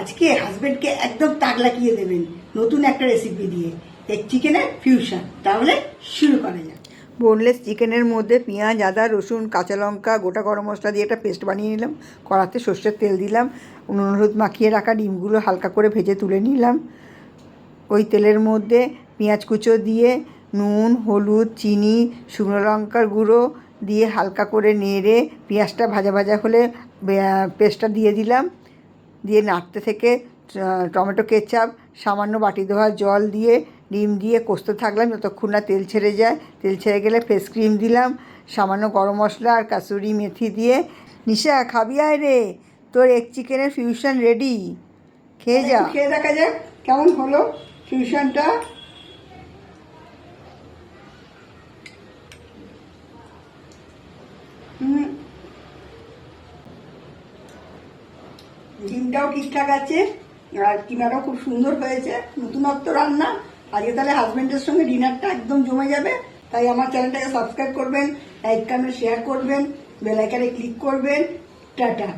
আজকে হাজবেন্ডকে একদম তাক লাগিয়ে দেবেন নতুন একটা রেসিপি দিয়ে, এগ চিকেনের ফিউশন। তাহলে শুরু করা যাক। বোনলেস চিকেনের মধ্যে পেঁয়াজ, আদা, রসুন, কাঁচা লঙ্কা, গোটা গরম মশলা দিয়ে একটা পেস্ট বানিয়ে নিলাম। কড়াতে সর্ষের তেল দিলাম, হলুদ মাখিয়ে রাখা ডিমগুলো হালকা করে ভেজে তুলে নিলাম। ওই তেলের মধ্যে পেঁয়াজ কুচো দিয়ে নুন, হলুদ, চিনি, শুকনো লঙ্কার গুঁড়ো দিয়ে হালকা করে নেড়ে পেঁয়াজটা ভাজা ভাজা হলে পেস্টটা দিয়ে দিলাম। দিয়ে নাড়তে থেকে টমেটো কেচাপ, সামান্য বাটি ধোয়া জল দিয়ে ডিম দিয়ে কষতে থাকলাম যতক্ষণ না তেল ছেড়ে যায়। তেল ছেড়ে গেলে ফেস ক্রিম দিলাম, সামান্য গরম মশলা আর কাসুরি মেথি দিয়ে। নিশা, খাবি আয় রে, তোর এগ চিকেনের ফিউশন রেডি, খেয়ে যা। খেয়ে দেখা যাক কেমন হলো ফিউশনটা। ডিমটাও ঠিকঠাক আছে আর কিমাটাও খুব সুন্দর হয়েছে। নতুনত্ব রান্না আজকে, তাহলে হাজবেন্ডের সঙ্গে ডিনারটা একদম জমে যাবে। তাই আমার চ্যানেলটাকে সাবস্ক্রাইব করবেন, লাইক কমেন্ট শেয়ার করবেন, বেল আইকনে ক্লিক করবেন। টাটা।